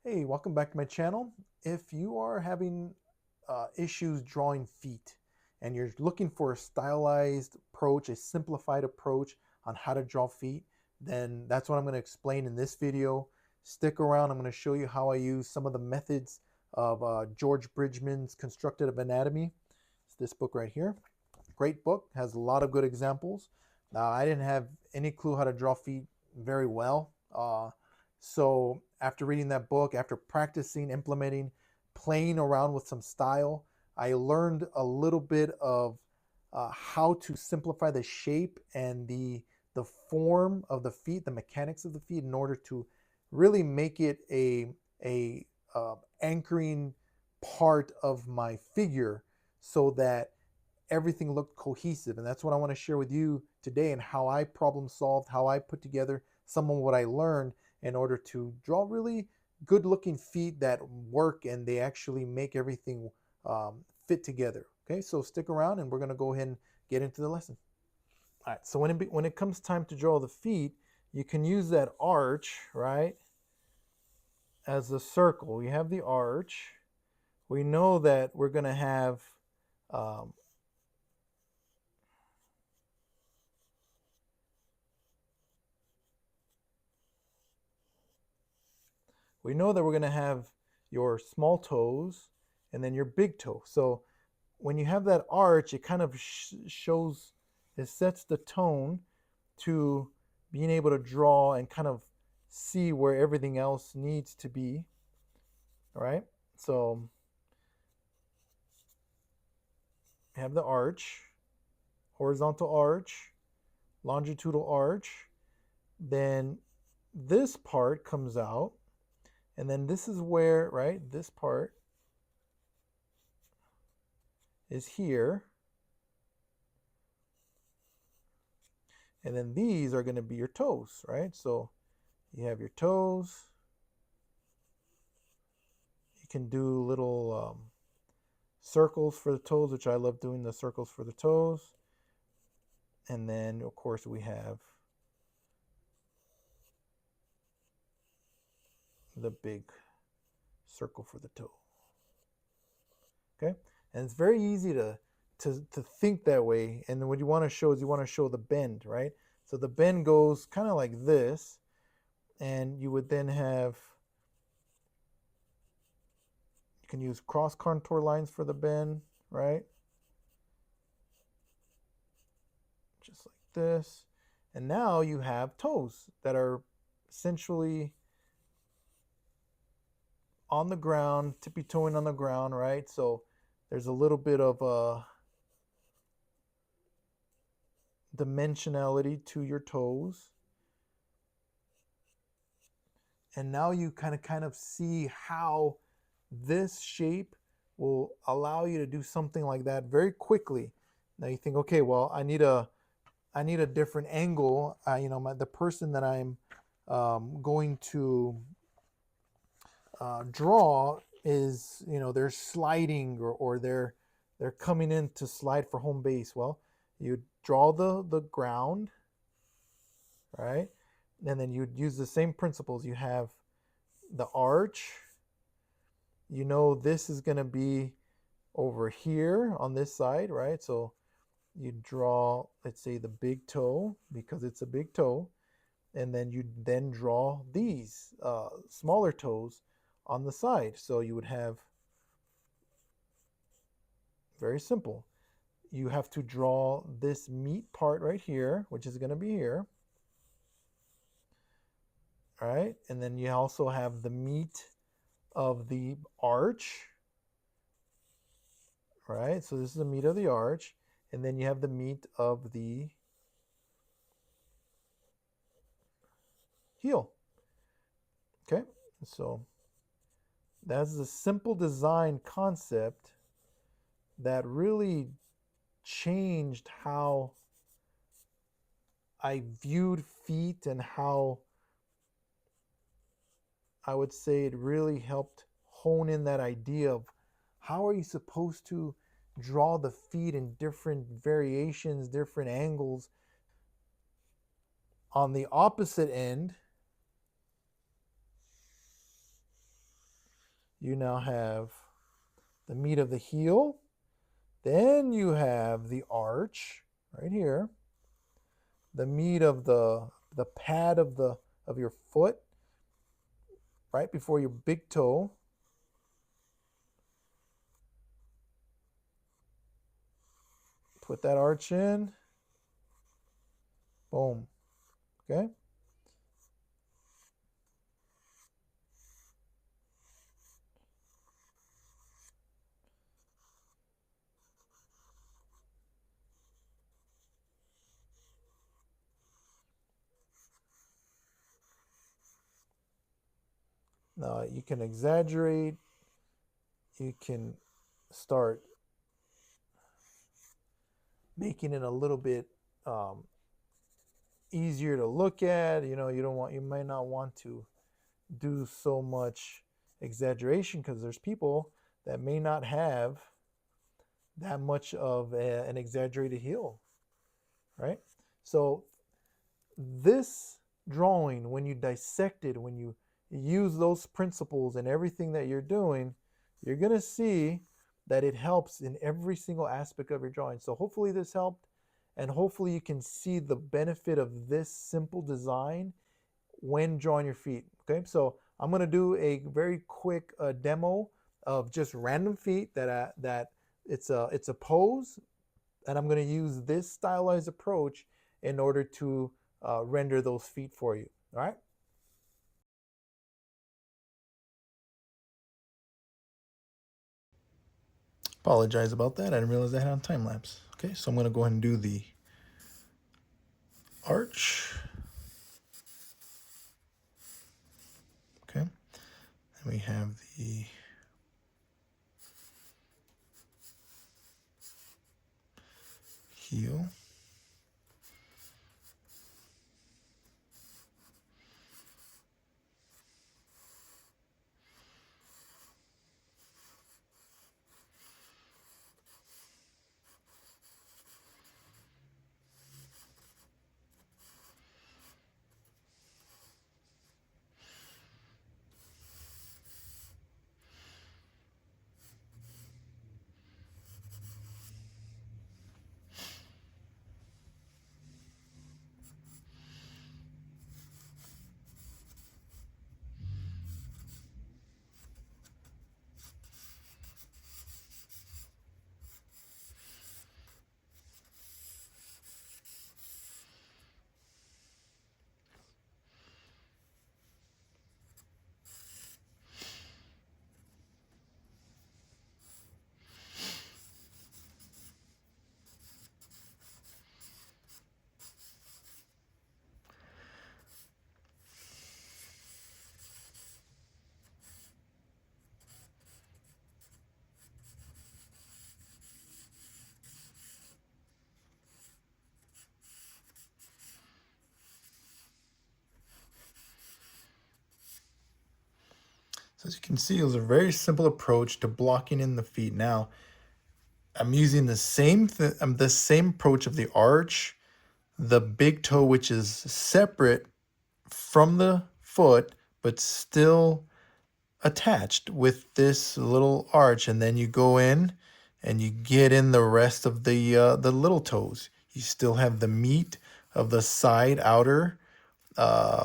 Hey, welcome back to my channel. If you are having issues drawing feet and you're looking for a stylized approach, a simplified approach on how to draw feet, then that's what I'm going to explain in this video. Stick around. I'm going to show you how I use some of the methods of George Bridgman's Constructive Anatomy. It's this book right here. Great book, has a lot of good examples. I didn't have any clue how to draw feet very well. So after reading that book, after practicing, implementing, playing around with some style, I learned a little bit of how to simplify the shape and the form of the feet, the mechanics of the feet, in order to really make it a anchoring part of my figure, so that everything looked cohesive. And that's what I want to share with you today, and how I problem solved, how I put together some of what I learned in order to draw really good looking feet that work and they actually make everything fit together. Okay, so stick around and we're going to go ahead and get into the lesson. All right, so when it comes time to draw the feet, you can use that arch, right, as a circle. You have the arch. We know that we're going to have um, we know that we're going to have your small toes and then your big toe. So when you have that arch, it kind of shows, it sets the tone to being able to draw and kind of see where everything else needs to be. All right. So you have the arch, horizontal arch, longitudinal arch. Then this part comes out. And then this is where, right, this part is here. And then these are going to be your toes, right? So you have your toes. You can do little circles for the toes, which I love doing the circles for the toes. And then, of course, we have the big circle for the toe. Okay? And it's very easy to think that way. And then what you want to show is you want to show the bend, right? So the bend goes kind of like this. And you would then have, you can use cross contour lines for the bend, right? Just like this. And now you have toes that are essentially on the ground, tippy toeing on the ground, right? So there's a little bit of dimensionality to your toes. And now you kind of see how this shape will allow you to do something like that very quickly. Now you think, okay, well, I need a different angle. The person that I'm going to draw is, they're sliding, or they're coming in to slide for home base. Well, you draw the ground, right? And then you'd use the same principles. You have the arch. This is going to be over here on this side, right? So you draw, let's say, the big toe, because it's a big toe, and then you then draw these smaller toes on the side. So you would have, very simple, you have to draw this meat part right here, which is going to be here. All right. And then you also have the meat of the arch. Right. So this is the meat of the arch. And then you have the meat of the heel. Okay. So that's a simple design concept that really changed how I viewed feet, and how I would say it really helped hone in that idea of how are you supposed to draw the feet in different variations, different angles. On the opposite end, you now have the meat of the heel. Then you have the arch right here, the meat of the pad of your foot right before your big toe. Put that arch in. Boom. Okay. Now you can exaggerate. You can start making it a little bit um, easier to look at. You might not want to do so much exaggeration because there's people that may not have that much of an exaggerated heel, right? So this drawing, when you dissect it, when you use those principles in everything that you're doing, you're going to see that it helps in every single aspect of your drawing. So hopefully this helped, and hopefully you can see the benefit of this simple design when drawing your feet. Okay, so I'm going to do a very quick demo of just random feet that it's a pose, and I'm going to use this stylized approach in order to render those feet for you. All right. Apologize about that. I didn't realize I had on time lapse. Okay, so I'm going to go ahead and do the arch. Okay, and we have the heel. So as you can see, it was a very simple approach to blocking in the feet. Now, I'm using the same approach of the arch, the big toe, which is separate from the foot, but still attached with this little arch, and then you go in and you get in the rest of the little toes. You still have the meat of the side outer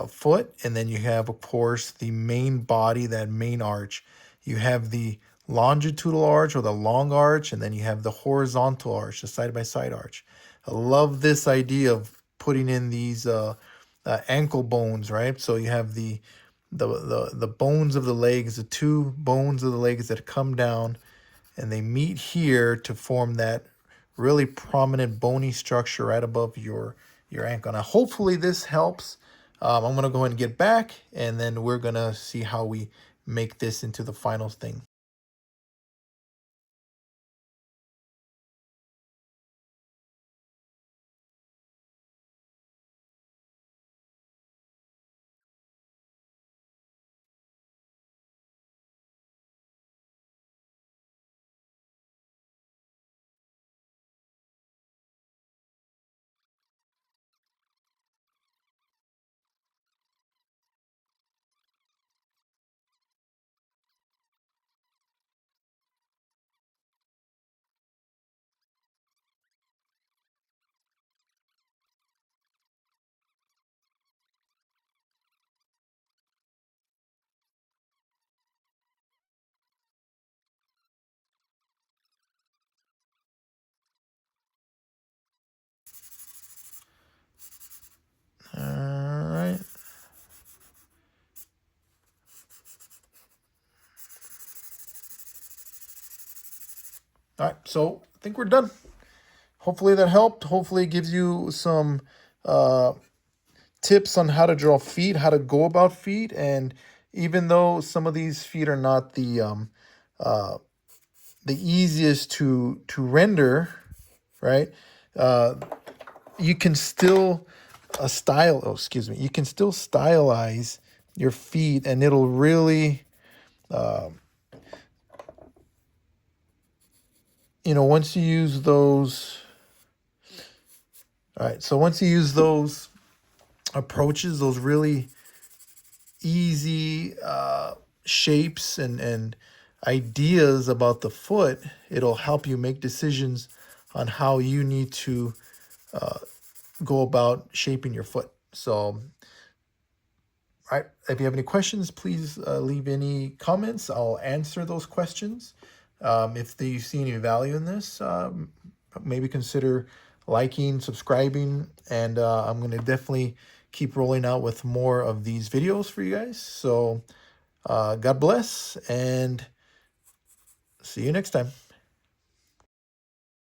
foot, and then you have, of course, the main body, that main arch. You have the longitudinal arch or the long arch, and then you have the horizontal arch, the side by side arch. I love this idea of putting in these ankle bones, right? So you have the bones of the legs, the two bones of the legs that come down, and they meet here to form that really prominent bony structure right above your ankle. Now, hopefully this helps. I'm going to go ahead and get back, and then we're going to see how we make this into the final thing. All right, so I think we're done. Hopefully that helped. Hopefully it gives you some tips on how to draw feet, how to go about feet. And even though some of these feet are not the easiest to render, right? You can still you can still stylize your feet, and it'll really, once you use those. All right, so once you use those approaches, those really easy shapes and ideas about the foot, it'll help you make decisions on how you need to go about shaping your foot. So, right, if you have any questions, please leave any comments. I'll answer those questions. If you see any value in this, maybe consider liking, subscribing, and I'm going to definitely keep rolling out with more of these videos for you guys. So God bless, and see you next time.